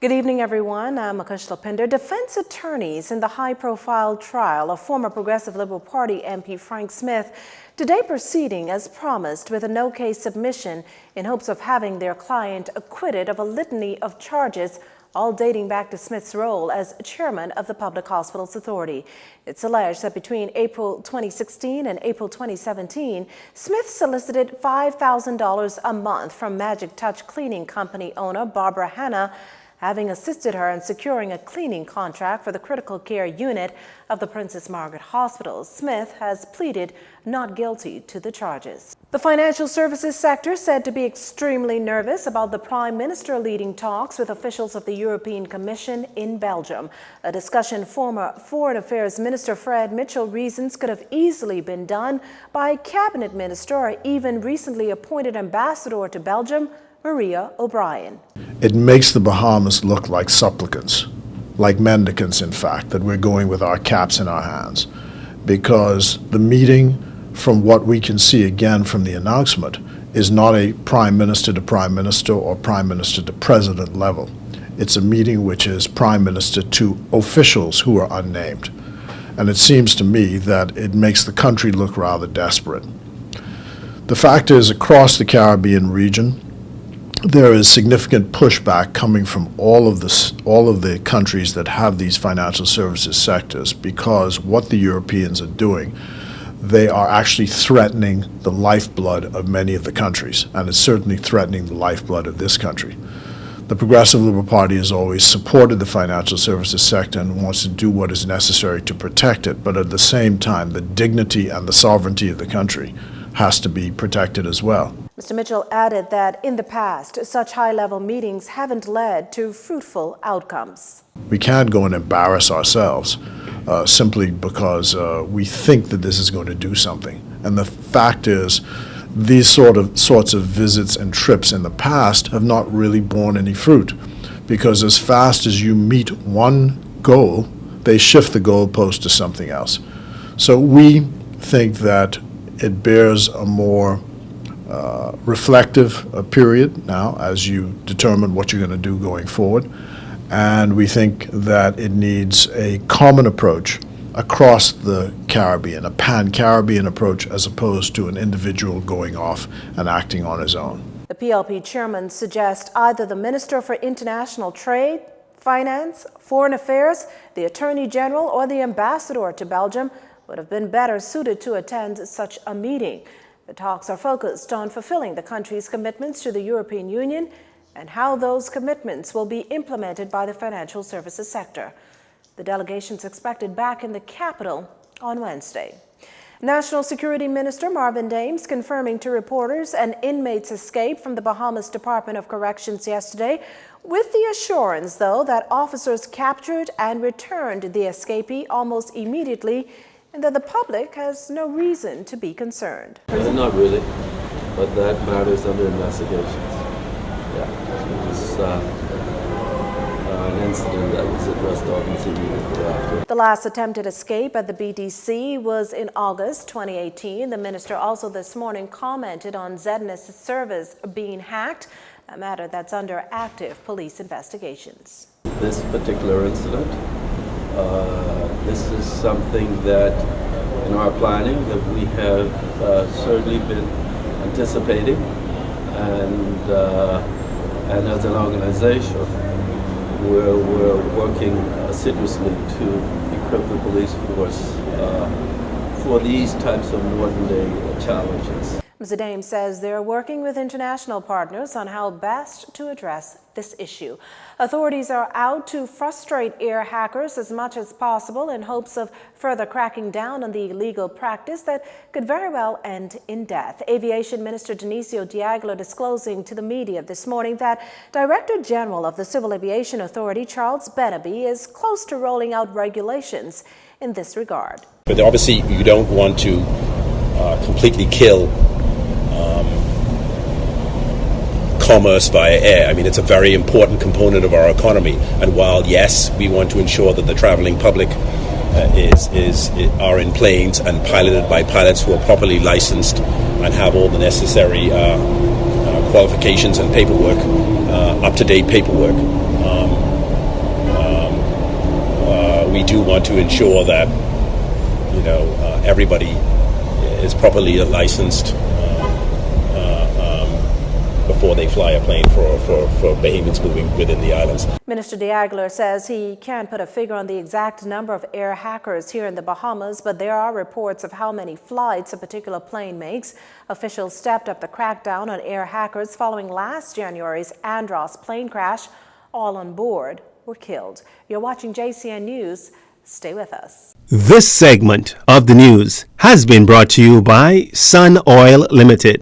Good evening, everyone. I'm Akush Lapinder. Defense attorneys in the high-profile trial of former Progressive Liberal Party MP Frank Smith today proceeding as promised with a no-case submission in hopes of having their client acquitted of a litany of charges, all dating back to Smith's role as chairman of the Public Hospitals Authority. It's alleged that between April 2016 and April 2017, Smith solicited $5,000 a month from Magic Touch cleaning company owner Barbara Hanna, having assisted her in securing a cleaning contract for the critical care unit of the Princess Margaret Hospital. Smith has pleaded not guilty to the charges. The financial services sector said to be extremely nervous about the Prime Minister leading talks with officials of the European Commission in Belgium. A discussion former Foreign Affairs Minister Fred Mitchell reasons could have easily been done by a cabinet minister or even recently appointed ambassador to Belgium, Maria O'Brien. It makes the Bahamas look like supplicants, like mendicants, in fact, that we're going with our caps in our hands. Because the meeting, from what we can see again from the announcement, is not a prime minister to prime minister or prime minister to president level. It's a meeting which is prime minister to officials who are unnamed. And it seems to me that it makes the country look rather desperate. The fact is, across the Caribbean region, there is significant pushback coming from all of the countries that have these financial services sectors, because what the Europeans are doing, they are actually threatening the lifeblood of many of the countries, and it's certainly threatening the lifeblood of this country. The Progressive Liberal Party has always supported the financial services sector and wants to do what is necessary to protect it, but at the same time, the dignity and the sovereignty of the country has to be protected as well. Mr. Mitchell added that in the past, such high-level meetings haven't led to fruitful outcomes. We can't go and embarrass ourselves simply because we think that this is going to do something. And the fact is, these sorts of visits and trips in the past have not really borne any fruit, because as fast as you meet one goal, they shift the goalpost to something else. So we think that it bears a more reflective period now as you determine what you're going to do going forward. And we think that it needs a common approach across the Caribbean, a pan-Caribbean approach, as opposed to an individual going off and acting on his own. The PLP chairman suggests either the Minister for International Trade, Finance, Foreign Affairs, the Attorney General, or the Ambassador to Belgium would have been better suited to attend such a meeting. The talks are focused on fulfilling the country's commitments to the European Union and how those commitments will be implemented by the financial services sector. The delegation's expected back in the capital on Wednesday. National Security Minister Marvin Dames confirming to reporters an inmate's escape from the Bahamas Department of Corrections yesterday, with the assurance, though, that officers captured and returned the escapee almost immediately, and that the public has no reason to be concerned. Not really, but that matter is under investigations. Yeah, it was an incident that was addressed almost immediately after. The last attempted escape at the BDC was in August 2018. The minister also this morning commented on ZNS service being hacked, a matter that's under active police investigations. This particular incident, this is something that in our planning that we have certainly been anticipating, and as an organization we're working assiduously to equip the police force for these types of modern day challenges. Mr. Dames says they're working with international partners on how best to address this issue. Authorities are out to frustrate air hackers as much as possible in hopes of further cracking down on the illegal practice that could very well end in death. Aviation Minister Dionisio Diaglo disclosing to the media this morning that Director General of the Civil Aviation Authority, Charles Benaby, is close to rolling out regulations in this regard. But obviously you don't want to completely kill commerce via air. I mean, it's a very important component of our economy. And while, yes, we want to ensure that the traveling public are in planes and piloted by pilots who are properly licensed and have all the necessary qualifications and paperwork, up-to-date paperwork, do want to ensure that, everybody is properly licensed before they fly a plane for Bahamians moving within the islands. Minister de Aguilar says he can't put a figure on the exact number of air hackers here in the Bahamas, but there are reports of how many flights a particular plane makes. Officials stepped up the crackdown on air hackers following last January's Andros plane crash. All on board were killed. You're watching JCN News. Stay with us. This segment of the news has been brought to you by Sun Oil Limited.